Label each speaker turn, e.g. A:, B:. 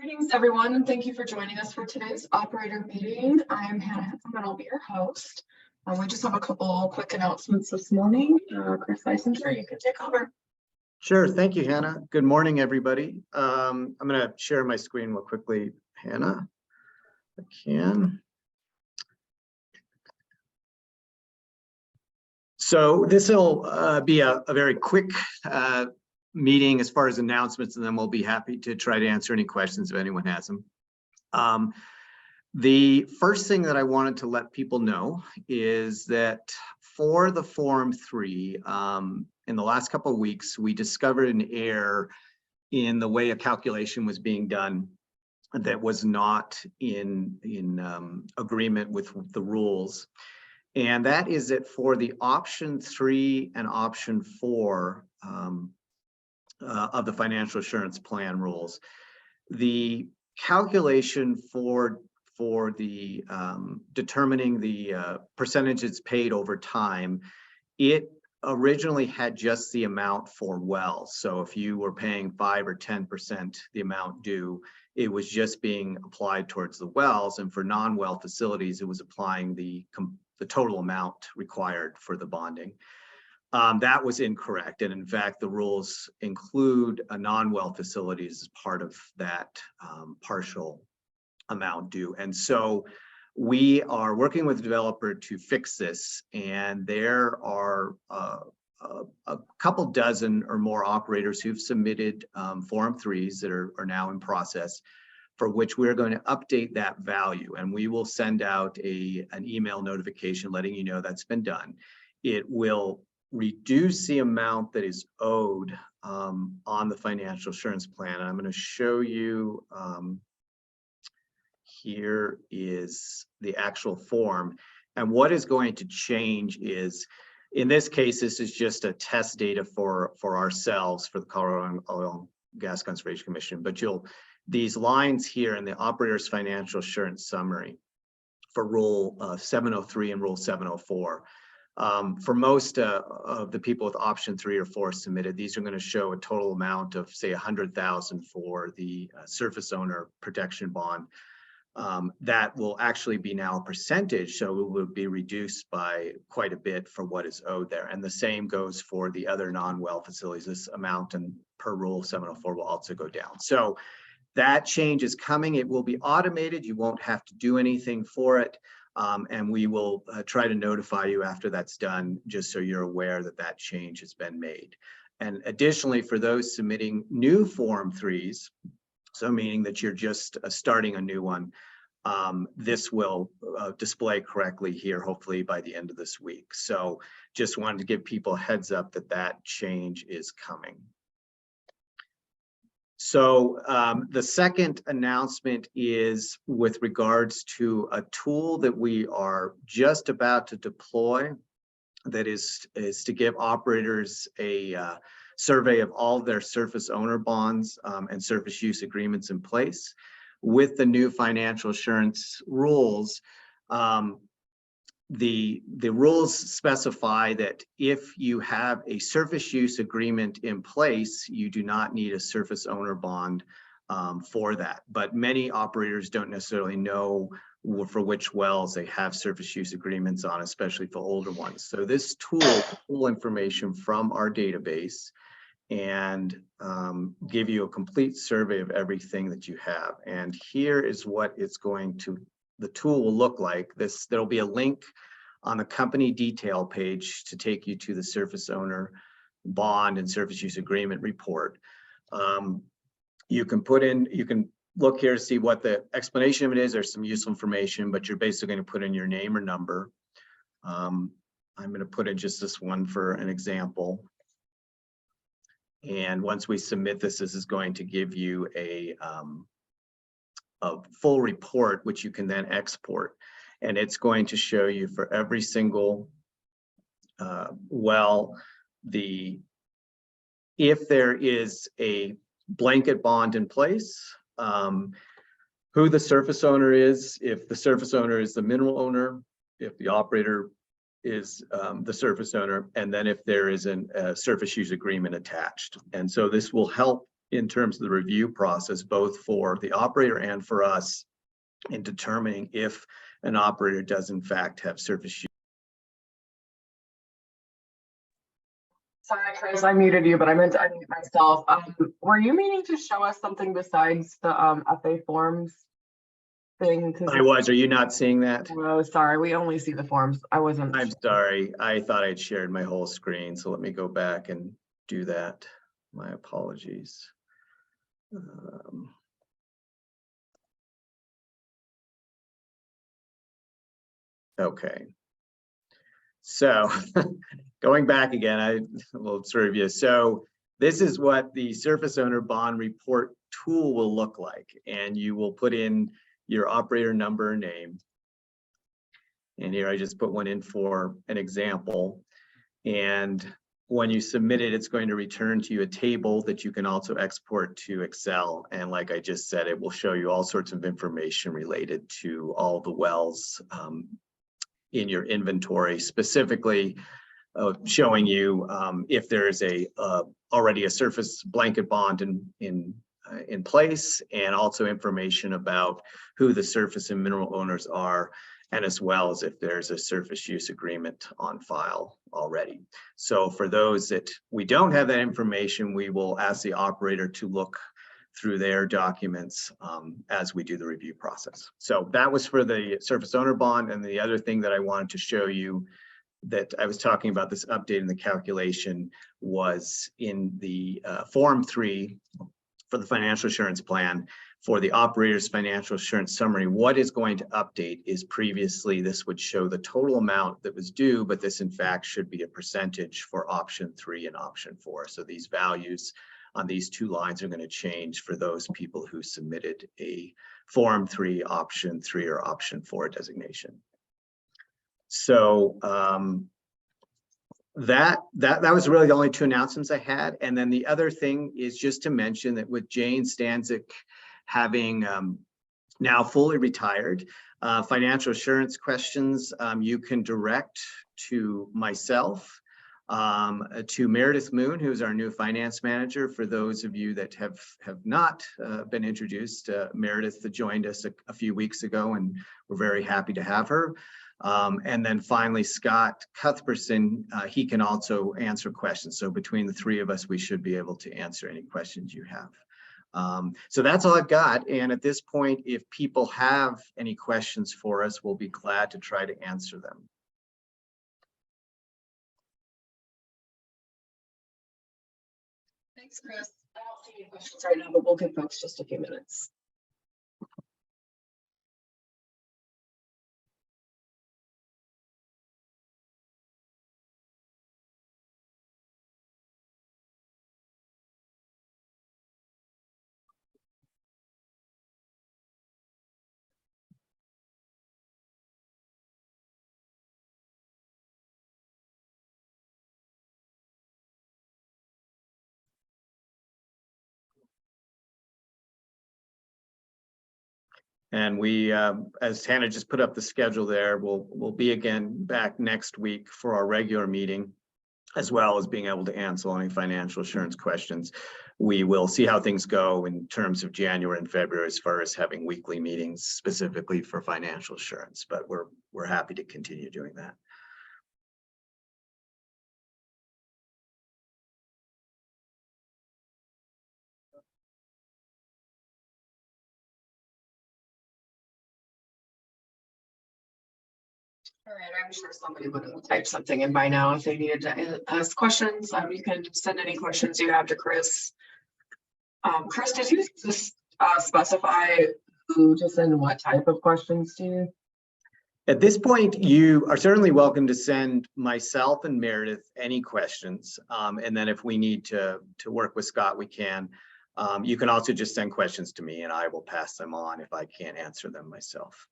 A: Greetings, everyone, and thank you for joining us for today's operator meeting. I'm Hannah Hanson, and I'll be your host. We just have a couple quick announcements this morning. Chris Eisinger, you can take over.
B: Sure. Thank you, Hannah. Good morning, everybody. I'm going to share my screen real quickly, Hannah, if I can. So this will be a very quick meeting as far as announcements, and then we'll be happy to try to answer any questions if anyone has them. The first thing that I wanted to let people know is that for the Form 3, in the last couple of weeks, we discovered an error in the way a calculation was being done that was not in agreement with the rules. And that is that for the option 3 and option 4 of the financial assurance plan rules, the calculation for the determining the percentages paid over time, it originally had just the amount for wells. So if you were paying 5 or 10% the amount due, it was just being applied towards the wells, and for non-well facilities, it was applying the total amount required for the bonding. That was incorrect, and in fact, the rules include non-well facilities as part of that partial amount due. And so we are working with the developer to fix this, and there are a couple dozen or more operators who've submitted Form 3s that are now in process, for which we're going to update that value, and we will send out an email notification letting you know that's been done. It will reduce the amount that is owed on the financial assurance plan. And I'm going to show you, here is the actual form. And what is going to change is, in this case, this is just a test data for ourselves, for the Colorado Oil and Gas Conservation Commission, but these lines here in the operator's financial assurance summary for Rule 703 and Rule 704. For most of the people with option 3 or 4 submitted, these are going to show a total amount of, say, $100,000 for the surface owner protection bond. That will actually be now a percentage, so it will be reduced by quite a bit for what is owed there. And the same goes for the other non-well facilities. This amount and per Rule 704 will also go down. So that change is coming. It will be automated. You won't have to do anything for it. And we will try to notify you after that's done, just so you're aware that that change has been made. And additionally, for those submitting new Form 3s, so meaning that you're just starting a new one, this will display correctly here, hopefully by the end of this week. So just wanted to give people a heads up that that change is coming. So the second announcement is with regards to a tool that we are just about to deploy, that is to give operators a survey of all of their surface owner bonds and surface use agreements in place. With the new financial assurance rules, the rules specify that if you have a surface use agreement in place, you do not need a surface owner bond for that. But many operators don't necessarily know for which wells they have surface use agreements on, especially for older ones. So this tool will pull information from our database and give you a complete survey of everything that you have. And here is what it's going to, the tool will look like. There'll be a link on the company detail page to take you to the surface owner bond and surface use agreement report. You can look here to see what the explanation of it is. There's some useful information, but you're basically going to put in your name or number. I'm going to put in just this one for an example. And once we submit this, this is going to give you a full report, which you can then export. And it's going to show you for every single well, if there is a blanket bond in place, who the surface owner is, if the surface owner is the mineral owner, if the operator is the surface owner, and then if there is a surface use agreement attached. And so this will help in terms of the review process, both for the operator and for us, in determining if an operator does in fact have surface use.
C: Sorry, Chris, I muted you, but I meant to unmute myself. Were you meaning to show us something besides the FA forms thing?
B: I was. Are you not seeing that?
C: Oh, sorry, we only see the forms. I wasn't.
B: I'm sorry. I thought I'd shared my whole screen, so let me go back and do that. My apologies. Okay. So going back again, I will serve you. So this is what the surface owner bond report tool will look like. And you will put in your operator number and name. And here I just put one in for an example. And when you submit it, it's going to return to you a table that you can also export to Excel. And like I just said, it will show you all sorts of information related to all the wells in your inventory, specifically showing you if there is already a surface blanket bond in place, and also information about who the surface and mineral owners are, and as well as if there's a surface use agreement on file already. So for those that we don't have that information, we will ask the operator to look through their documents as we do the review process. So that was for the surface owner bond. And the other thing that I wanted to show you that I was talking about, this update in the calculation, was in the Form 3 for the financial assurance plan. For the operator's financial assurance summary, what is going to update is previously this would show the total amount that was due, but this in fact should be a percentage for option 3 and option 4. So these values on these two lines are going to change for those people who submitted a Form 3, option 3, or option 4 designation. So that was really the only two announcements I had. And then the other thing is just to mention that with Jane Stanzik having now fully retired, financial assurance questions you can direct to myself, to Meredith Moon, who's our new finance manager. For those of you that have not been introduced, Meredith joined us a few weeks ago, and we're very happy to have her. And then finally, Scott Cuthbertson, he can also answer questions. So between the three of us, we should be able to answer any questions you have. So that's all I've got. And at this point, if people have any questions for us, we'll be glad to try to answer them.
A: Thanks, Chris. I don't see any questions right now, but we'll give folks just a few minutes.
B: And we, as Hannah just put up the schedule there, we'll be again back next week for our regular meeting, as well as being able to answer any financial assurance questions. We will see how things go in terms of January and February as far as having weekly meetings specifically for financial assurance, but we're happy to continue doing that.
A: All right, I'm sure somebody would have typed something in by now if they needed to ask questions. You can send any questions you have to Chris. Chris, did you just specify who to send what type of questions to?
B: At this point, you are certainly welcome to send myself and Meredith any questions. And then if we need to work with Scott, we can. You can also just send questions to me and I will pass them on if I can't answer them myself.